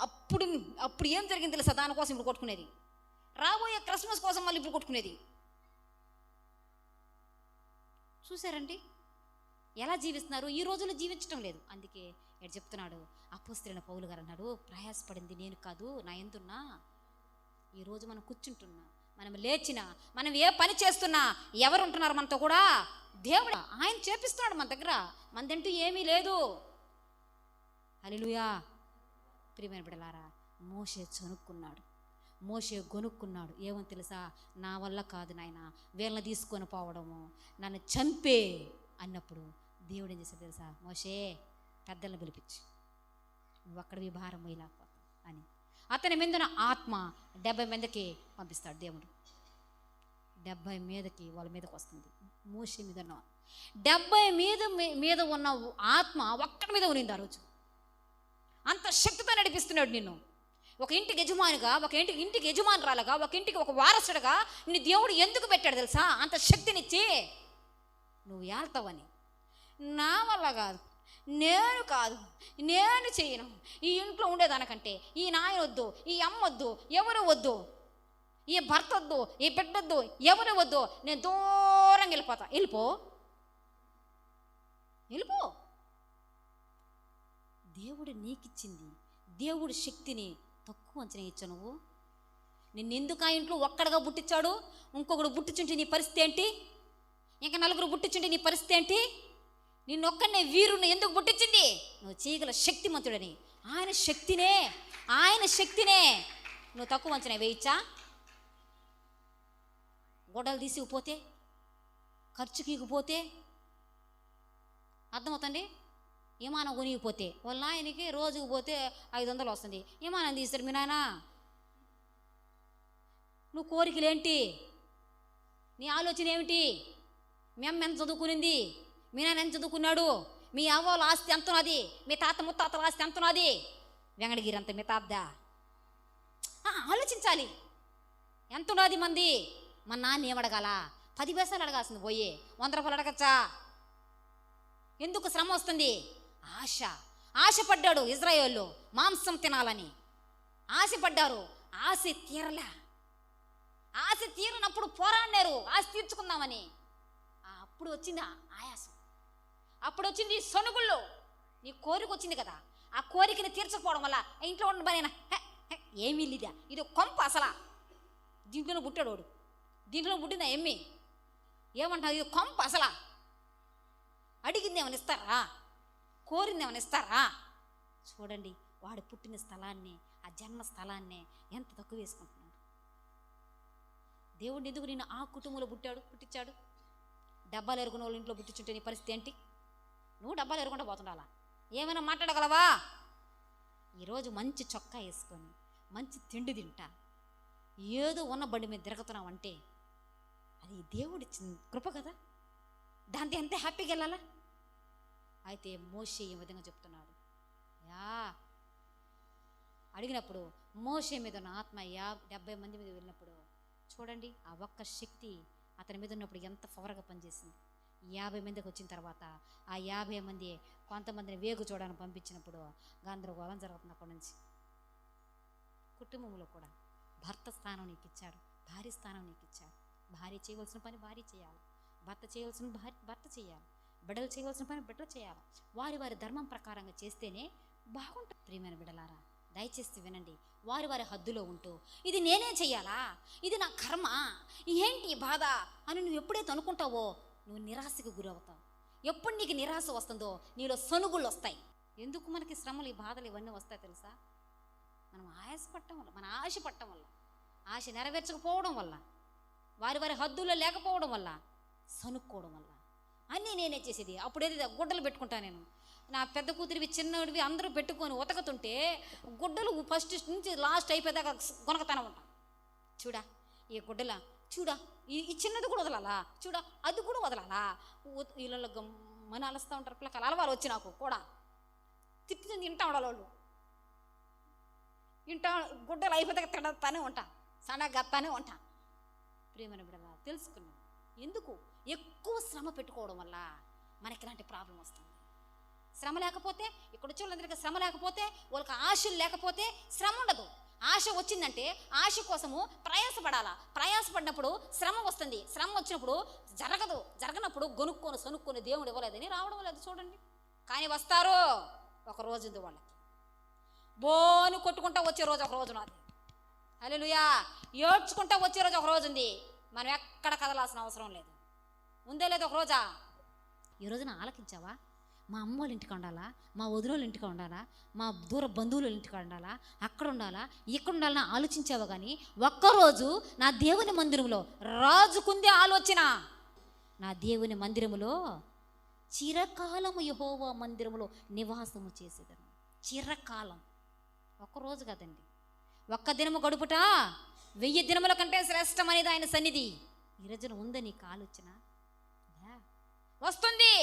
అప్పుడు అప్పుడు ఏం జరిగింది తెలుసా? దానికోసం ఇప్పుడు కొట్టుకునేది, రాబోయే క్రిస్మస్ కోసం మళ్ళీ ఇప్పుడు కొట్టుకునేది. చూసారండి ఎలా జీవిస్తున్నారు? ఈ రోజుల్లో జీవించడం లేదు. అందుకే ఇక్కడ చెప్తున్నాడు అపోస్తలుడైన పౌలు గారు అన్నాడు, ప్రయాసపడింది నేను కాదు నా యందున్నా. ఈరోజు మనం కూర్చుంటున్నా, మనం లేచినా, మనం ఏ పని చేస్తున్నా, ఎవరు ఉంటున్నారు మనతో కూడా? దేవుడు. ఆయన చేపిస్తున్నాడు మన దగ్గర, మనదంటూ ఏమీ లేదు. హల్లెలూయా. ప్రియమైన బిడ్డలారా, మోషే చనుక్కున్నాడు, మోషే గొనుక్కున్నాడు. ఏమని తెలుసా? నా వల్ల కాదు నాయన వీళ్ళని తీసుకొని పోవడము, నన్ను చంపే అన్నప్పుడు దేవుడు ఏం చేశాడు తెలుసా? మోషే పెద్దలను పిలిపించి నువ్వు అక్కడ విభారం పోయిలాకపోతావు అని అతని మీదన ఆత్మ 70 మందికి పంపిస్తాడు దేవుడు. 70 మీదకి వాళ్ళ మీదకి వస్తుంది. మోషే మీద ఉన్న 70 మీద ఉన్న ఆత్మ ఒక్కడి మీద ఉనింది ఆ రోజు. అంత శక్తితో నడిపిస్తున్నాడు నిన్ను. ఒక ఇంటికి యజమానిగా, ఒక ఇంటికి యజమానురాలుగా, ఒక ఇంటికి ఒక వారసుడుగా నీ దేవుడు ఎందుకు పెట్టాడు తెలుసా? అంత శక్తినిచ్చి నువ్వు ఏళ్తావని. నా వల్ల కాదు, నేను కాదు, నేను చేయను. ఈ ఇంట్లో ఉండేదానికంటే ఈ నాయన వద్దు, ఈ అమ్మ వద్దు, ఎవరు వద్దు, ఈ భర్త వద్దు, ఈ బిడ్డ వద్దు, ఎవరు వద్దు, నేను దూరంగా వెళ్ళిపోతా. వెళ్ళిపో. దేవుడు నీకిచ్చింది, దేవుడు శక్తిని తక్కువ అంచనా ఇచ్చావు నువ్వు. నిన్నెందుకు ఆ ఇంట్లో ఒక్కడగా పుట్టించాడు? ఇంకొకడు పుట్టించుంటే నీ పరిస్థితి ఏంటి? ఇంకా 4 పుట్టించుంటే నీ పరిస్థితి ఏంటి? నిన్నొక్కడనే వీరుని ఎందుకు పుట్టించింది? నువ్వు చేయగల శక్తిమంతుడని. ఆయన శక్తినే నువ్వు తక్కువ అంచనా వేయించా? గొడవలు తీసుకుపోతే, ఖర్చుకి ఇకపోతే, అర్థమవుతుంది. విమానం కొనిగిపోతే వాళ్ళ ఆయనకి రోజుకు పోతే 500 వస్తుంది. విమానం తీస్తారు మీ నాయన. నువ్వు కోరికలేంటి? నీ ఆలోచన ఏమిటి? మీ అమ్మ ఎంత చదువుకునింది? మీ నాన్న ఎంత చదువుకున్నాడు? మీ అవ్వల ఆస్తి ఎంత ఉన్నది? మీ తాత ముత్తాతల ఆస్తి ఎంత ఉన్నది? వెంకటగిరి అంత మీ తాతదా? ఆలోచించాలి. ఎంత ఉన్నది మంది? మన నాన్న ఏమడగాల? 10 పైసలు అడగాల్సింది పోయి 100 రూపాయలు అడగచ్చా? ఎందుకు శ్రమ వస్తుంది? ఆశపడ్డాడు ఇజ్రాయేలు మాంసం తినాలని ఆశపడ్డారు. ఆశ తీరలా. ఆశ తీరినప్పుడు పోరాడినారు ఆశ తీర్చుకుందామని. అప్పుడు వచ్చింది ఆయాసం, అప్పుడు వచ్చింది సొనుగుళ్ళు. నీ కోరిక వచ్చింది కదా, ఆ కోరికని తీర్చకపోవడం వల్ల ఇంట్లో ఉన్న పనైనా ఏమీ లేదా, ఇది కొంప అసలా. దీంట్లోనే పుట్టాడు వాడు, దీంట్లో పుట్టిందా ఎమ్మి? ఏమంటావు? ఇది కొంప అసలా. అడిగింది ఏమైనా ఇస్తారా? కోరింది ఏమైనా ఇస్తారా? చూడండి, వాడు పుట్టిన స్థలాన్ని, ఆ జన్మ స్థలాన్ని ఎంత తక్కువ వేసుకుంటున్నాడు. దేవుడు ఎందుకు నిన్ను ఆ కుటుంబంలో పుట్టించాడు? డబ్బాలు ఎరుగున వాళ్ళ ఇంట్లో పుట్టించుంటే నీ పరిస్థితి ఏంటి? నువ్వు డబ్బాలు ఎరుగుంటా పోతుండాలా? ఏమైనా మాట్లాడగలవా? ఈరోజు మంచి చొక్కా వేసుకొని మంచి తిండి తింటా ఏదో ఉన్న బండి మీద తిరుగుతున్నావు అంటే అది దేవుడిచ్చిన కృప కదా. దాంతో ఎంత హ్యాపీగా వెళ్ళాలా? అయితే మోషే ఈ విధంగా చెప్తున్నాడు. అడిగినప్పుడు మోషే మీద ఉన్న ఆత్మ 70 మంది మీద వెళ్ళినప్పుడు చూడండి, ఆ ఒక్క శక్తి అతని మీద ఉన్నప్పుడు ఎంత పవర్గా పనిచేసింది. 50 మందికి వచ్చిన తర్వాత ఆ 50 మంది కొంతమందిని వేగు చూడడానికి పంపించినప్పుడు గందరగోళం జరుగుతుంది. అక్కడి నుంచి కుటుంబంలో కూడా భర్త స్థానం నీకు ఇచ్చాడు, భార్య స్థానం నీకు ఇచ్చాడు. భార్య చేయవలసిన పని భార్య చేయాలి, భర్త చేయవలసిన భర్త చేయాలి, బిడ్డలు చేయవలసిన పని బిడ్డలు చేయాలి. వారి ధర్మం ప్రకారంగా చేస్తేనే బాగుంటుంది. ప్రియమైన బిడ్డలారా, దయచేసి వినండి. వారి హద్దులో ఉంటూ ఇది నేనే చెయ్యాలా, ఇది నా కర్మ, ఏంటి బాధ అని నువ్వు ఎప్పుడైతే అనుకుంటావో నువ్వు నిరాశకు గురవుతావు. ఎప్పుడు నీకు నిరాశ వస్తుందో నీలో సనుగుళ్ళు వస్తాయి. ఎందుకు మనకి శ్రమలు, ఈ బాధలు ఇవన్నీ వస్తాయి తెలుసా? మనం ఆయాసపడటం వల్ల, మన ఆశ పట్టడం వల్ల, ఆశ నెరవేర్చకపోవడం వల్ల, వారి హద్దుల్లో లేకపోవడం వల్ల, సనుక్కోవడం వల్ల అన్నీ నేనే చేసేది. అప్పుడేది గుడ్డలు పెట్టుకుంటా నేను. నా పెద్ద కూతురివి చిన్నవి అందరూ పెట్టుకొని ఉతకుతుంటే గుడ్డలు ఫస్ట్ నుంచి లాస్ట్ అయిపోయేదాకా కొనకతానే ఉంటాం. చూడా ఈ గుడ్డల, చూడా ఈ చిన్నది కూడా వదలాలా, చూడా అది కూడా వదలాలా. వీళ్ళలో గమ్మని అలుస్తూ ఉంటారు పిల్లకాయలు. అలవాలు వచ్చి నాకు కూడా తిప్పి తింటా ఉండాలి వాళ్ళు. ఇంటా గుడ్డలు అయిపోతే తిడతానే ఉంటా, సన్నగత్తానే ఉంటా. ప్రియమైన బిడ్డలా తెలుసుకున్నాను. ఎందుకు ఎక్కువ శ్రమ పెట్టుకోవడం వల్ల మనకి ఇలాంటి ప్రాబ్లం వస్తుంది. శ్రమ లేకపోతే, ఇక్కడ వచ్చే వాళ్ళందరికీ శ్రమ లేకపోతే, వాళ్ళకి ఆశలు లేకపోతే శ్రమ ఉండదు. ఆశ వచ్చిందంటే ఆశ కోసము ప్రయాసపడాలా. ప్రయాసపడినప్పుడు శ్రమ వస్తుంది. శ్రమ వచ్చినప్పుడు జరగనప్పుడు సొనుక్కొని దేవుడు ఇవ్వలేదని రావడం లేదు. చూడండి, కానీ వస్తారు. ఒక రోజు ఉంది వాళ్ళకి. బోను కొట్టుకుంటా వచ్చే రోజు ఒక రోజు నాది. హల్లెలూయా. ఏడ్చుకుంటా వచ్చే రోజు ఒక రోజు ఉంది. మనం ఎక్కడ కదలాల్సిన అవసరం లేదు. ఉందే లేదు ఒక రోజా? ఈ రోజున ఆలకించావా? మా అమ్మ వాళ్ళ ఇంటికి ఉండాలా, మా వదిలోళ్ళ ఇంటికి ఉండాలా, మా దూర బంధువుల ఇంటికి ఉండాలా, అక్కడ ఉండాలా, ఇక్కడ ఉండాలని ఆలోచించావా? కానీ ఒక్కరోజు నా దేవుని మందిరంలో రాజుకుందే ఆలోచన. నా దేవుని మందిరములో చిరకాలము యెహోవా మందిరములో నివాసము చేసేదను. చిరకాలం. ఒక్కరోజు కదండి, ఒక్క దినము గడుపుట 1000 దినముల కంటే శ్రేష్టం అనేది ఆయన సన్నిధి. ఈ రోజున ఉందా నీకు ఆలోచన? వస్తుంది.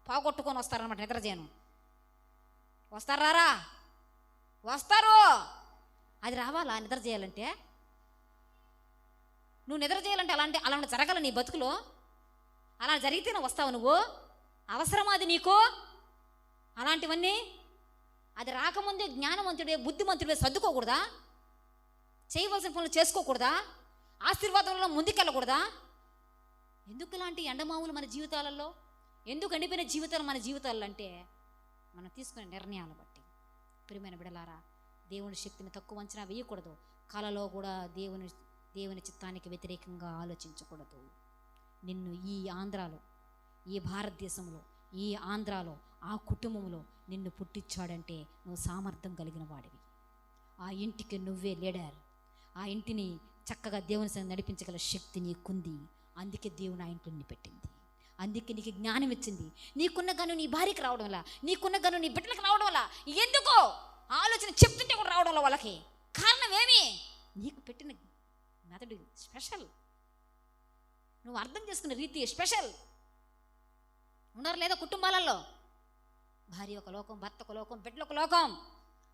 పోగొట్టుకొని వస్తారనమాట. నిద్ర చేయను వస్తారా? వస్తారు. అది రావాలా? నిద్ర చేయాలంటే, నువ్వు నిద్ర చేయాలంటే అలాంటి జరగాల నీ బతుకులో. అలా జరిగితేనే వస్తావు నువ్వు. అవసరమా అది నీకు? అలాంటివన్నీ అది రాకముందే జ్ఞానవంతుడే, బుద్ధిమంతుడే సర్దుకోకూడదా? చేయవలసిన పనులు చేసుకోకూడదా? ఆశీర్వాదంలో ముందుకెళ్ళకూడదా? ఎందుకు ఇలాంటి ఎండమావులు మన జీవితాలలో? ఎందుకు ఎండిపోయిన జీవితాలు మన జీవితాలు అంటే మనం తీసుకునే నిర్ణయాలు బట్టి. ప్రియమైన బిడ్డలారా, దేవుని శక్తిని తక్కువ అంచనా వేయకూడదు. కలలో కూడా దేవుని చిత్తానికి వ్యతిరేకంగా ఆలోచించకూడదు. నిన్ను ఈ ఆంధ్రాలో, ఈ భారతదేశంలో, ఈ ఆంధ్రాలో, ఆ కుటుంబంలో నిన్ను పుట్టించాడంటే నువ్వు సామర్థ్యం కలిగిన వాడివి. ఆ ఇంటికి నువ్వే లీడర్. ఆ ఇంటిని చక్కగా దేవుని సంగతి నడిపించగల శక్తి నీకుంది. అందుకే దేవుని ఆ ఇంట్లో నిన్ను పెట్టింది. అందుకే నీకు జ్ఞానం ఇచ్చింది. నీకున్న గను నీ భార్యకి రావడం వల్ల, నీకున్న గను నీ బిడ్డలకు రావడం వల్ల, ఎందుకో ఆలోచన చెప్తుంటే కూడా రావడం వల్ల వాళ్ళకి కారణం ఏమి? నీకు పెట్టిన మెథడ్ స్పెషల్. నువ్వు అర్థం చేసుకున్న రీతి స్పెషల్. ఉన్నారు లేదా కుటుంబాలలో? భార్య ఒక లోకం, భర్త ఒక లోకం, బిడ్డలు ఒక లోకం,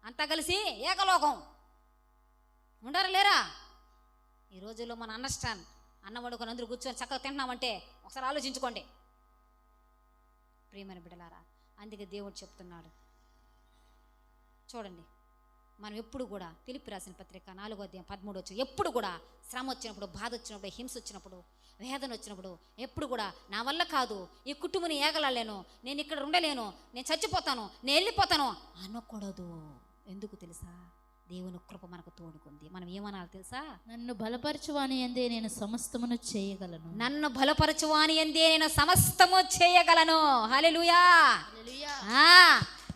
అంతా కలిసి ఏకలోకం. ఉండారా లేరా? ఈ రోజుల్లో మన అండర్స్టాండ్ అన్నం వండుకొని అందరూ కూర్చొని చక్కగా తింటున్నామంటే ఒకసారి ఆలోచించుకోండి ప్రియమైన బిడ్డలారా. అందుకే దేవుడు చెప్తున్నాడు చూడండి, మనం ఎప్పుడు కూడా ఫిలిప్పీ రాసిన పత్రిక 4వ అధ్యాయం 13 వచ్చి ఎప్పుడు కూడా శ్రమ వచ్చినప్పుడు, బాధ వచ్చినప్పుడు, హింస వచ్చినప్పుడు, వేదన వచ్చినప్పుడు ఎప్పుడు కూడా నా వల్ల కాదు, ఈ కుటుంబం ఏగలేను, నేను ఇక్కడ ఉండలేను, నేను చచ్చిపోతాను, నేను వెళ్ళిపోతాను అనకూడదు. ఎందుకు తెలుసా? దేవుని కృప మనకు తోడుకుంది. మనం ఏమనాలి తెలుసా? నన్ను బలపరచువాని యందే నేను సమస్తమును చేయగలను. నన్ను బలపరచువాని యందే నేను సమస్తము చేయగలను. హల్లెలూయా.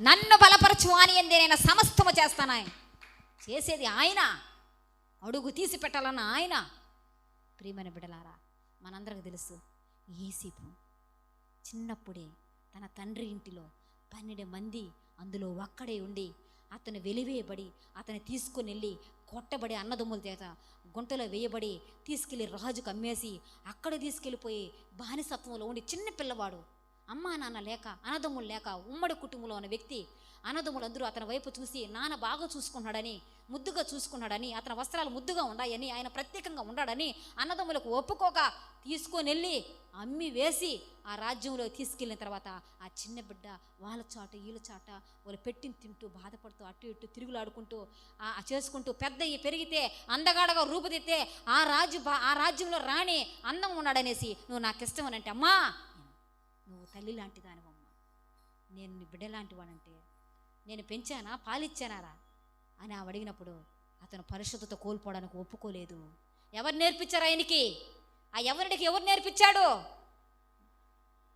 నన్ను బలపరచువాని యందే నేను సమస్తము చేస్తాను. చేసేది ఆయన, అడుగు తీసి పెట్టాలన్న ఆయన. ప్రియమైన బిడ్డలారా, మనందరికి తెలుసు యోసేపు చిన్నప్పుడే తన తండ్రి ఇంటిలో 12 మంది అందులో ఒక్కడే ఉండి అతను వెలివేయబడి, అతను తీసుకుని వెళ్ళి కొట్టబడి, అన్నదమ్ముల చేత గుంటలో వేయబడి తీసుకెళ్ళి రాజుకు అమ్మేసి అక్కడ తీసుకెళ్ళిపోయి బానిసత్వంలో ఉండి చిన్న పిల్లవాడు, అమ్మా నాన్న లేక, అన్నదమ్ములు లేక, ఉమ్మడి కుటుంబంలో ఉన్న వ్యక్తి. అన్నదమ్ములందరూ అతని వైపు చూసి నాన్న బాగా చూసుకున్నాడని, ముద్దుగా చూసుకున్నాడని, అతని వస్త్రాలు ముద్దుగా ఉన్నాయని, ఆయన ప్రత్యేకంగా ఉన్నాడని అన్నదమ్ములకు ఒప్పుకోక తీసుకొని వెళ్ళి అమ్మి వేసి ఆ రాజ్యంలో తీసుకెళ్ళిన తర్వాత ఆ చిన్న బిడ్డ వాళ్ళ చాట వీళ్ళ చాట వాళ్ళు పెట్టిన తింటూ బాధపడుతూ అటు ఇటు తిరుగులాడుకుంటూ చేసుకుంటూ పెద్ద పెరిగితే అందగాడగా రూపుదిద్దే ఆ రాజ్యంలో రాణి అందం ఉన్నాడనేసి నువ్వు నాకు ఇష్టం అని అంటే, అమ్మా నువ్వు తల్లి లాంటి దానివమ్మా, నేను నీ బిడ్డ లాంటి వాడంటే నేను పెంచానా, పాలిచ్చానారా అని అడిగినప్పుడు అతను పరిశుద్ధత కోల్పోవడానికి ఒప్పుకోలేదు. ఎవరు నేర్పించారు ఆయనకి? ఆ ఎవరికి ఎవరు నేర్పించాడు?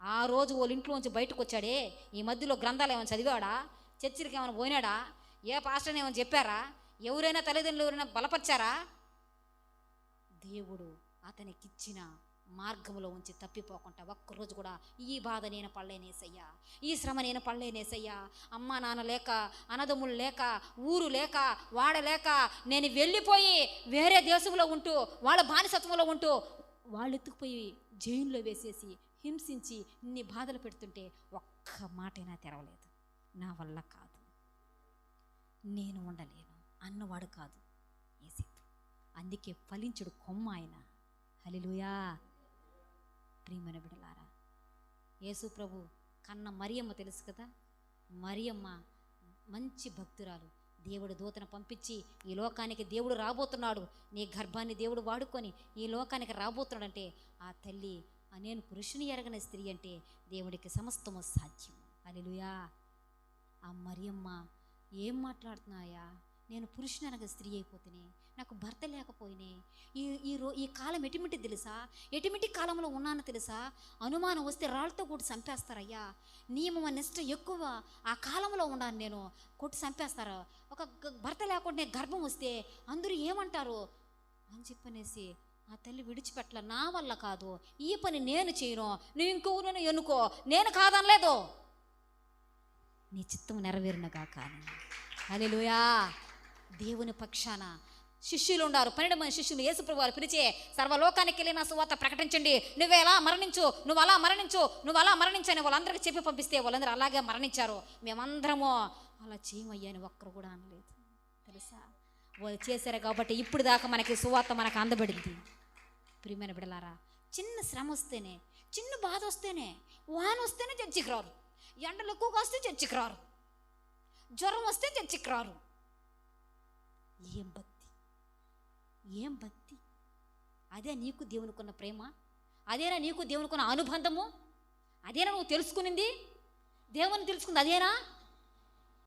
ఆ రోజు వాళ్ళ ఇంట్లోంచి బయటకు వచ్చాడే, ఈ మధ్యలో గ్రంథాలు ఏమైనా చదివాడా? చర్చికి ఏమైనా పోయినాడా? ఏ పాస్టర్ని ఏమైనా చెప్పారా? ఎవరైనా తల్లిదండ్రులు ఎవరైనా బలపరిచారా? దేవుడు అతనికిచ్చిన మార్గంలో ఉంచి తప్పిపోకుండా ఒక్కరోజు కూడా ఈ బాధ నేను పడలేనేసయ్యా, ఈ శ్రమ నేను పడలేనేసయ్యా, అమ్మ నాన్న లేక, అన్నదమ్ములు లేక, ఊరు లేక, వాడ లేక నేను వెళ్ళిపోయి వేరే దేశంలో ఉంటూ వాళ్ళ బానిసత్వంలో ఉంటూ వాళ్ళు ఎత్తుకుపోయి జైల్లో వేసేసి హింసించి ఇన్ని బాధలు పెడుతుంటే ఒక్క మాటైనా తెరవలేదు. నా వల్ల కాదు, నేను ఉండలేను అన్నవాడు కాదు యోసేపు. అందుకే ఫలించుడు కొమ్మ ఆయన. హల్లెలూయా. ప్రియమైన బిడ్డలారా, యేసు ప్రభు కన్న మరియమ్మ తెలుసు కదా, మరియమ్మ మంచి భక్తురాలు. దేవుడు దూతను పంపించి ఈ లోకానికి దేవుడు రాబోతున్నాడు, నీ గర్భాన్ని దేవుడు వాడుకొని ఈ లోకానికి రాబోతున్నాడంటే ఆ తల్లి నేను పురుషుని ఎరగని స్త్రీ అంటే దేవుడికి సమస్తము సాధ్యం. హల్లెలూయా. ఆ మరియమ్మ ఏం మాట్లాడుతున్నాయా, నేను పురుషుని అనగా స్త్రీ అయిపోతేనే, నాకు భర్త లేకపోయినే, ఈ కాలం ఎటిమిటి తెలుసా, ఎటిమిటి కాలంలో ఉన్నాను తెలుసా, అనుమానం వస్తే రాళ్ళతో కొట్టి చంపేస్తారయ్యా, నియమం నిష్ట ఎక్కువ, ఆ కాలంలో ఉన్నాను నేను, కొట్టి చంపేస్తారు, ఒక భర్త లేకుండా గర్భం వస్తే అందరూ ఏమంటారు అని చెప్పనేసి ఆ తల్లి విడిచిపెట్టల. నా వల్ల కాదు, ఈ పని నేను చేయను, నువ్వు ఇంకొకరిని ఎన్నుకో, నేను కాదనలేదు, నీ చిత్తం నెరవేరినగాక. హల్లెలూయా. దేవుని పక్షాన శిష్యులు ఉన్నారు, 12 మంది శిష్యులు. యేసుప్రభువు వారు పిలిచే సర్వలోకానికి వెళ్ళిన సువార్త ప్రకటించండి, నువ్వు ఎలా మరణించు, నువ్వు అలా మరణించు, నువ్వు అలా మరణించని వాళ్ళందరికీ చెప్పి పంపిస్తే వాళ్ళందరూ అలాగే మరణించారు. మేమందరము అలా చేయమయ్యాని ఒక్కరు కూడా అనలేదు తెలుసా. వాళ్ళు చేశారు కాబట్టి ఇప్పుడు దాకా మనకి సువార్త మనకు అందబడింది. ప్రియమైన బిడ్డలారా, చిన్న శ్రమ వస్తేనే, చిన్న బాధ వస్తేనే, వాన వస్తేనే చర్చికి రారు, ఎండలు ఎక్కువగా వస్తే చర్చికి రారు, జ్వరం వస్తే చర్చికి రారు. ఏం భక్తి, ఏం భక్తి! అదే నీకు దేవునికున్న ప్రేమ, అదేనా నీకు దేవునికున్న అనుబంధము, అదేనా నువ్వు తెలుసుకునింది, దేవుని తెలుసుకుంది అదేనా?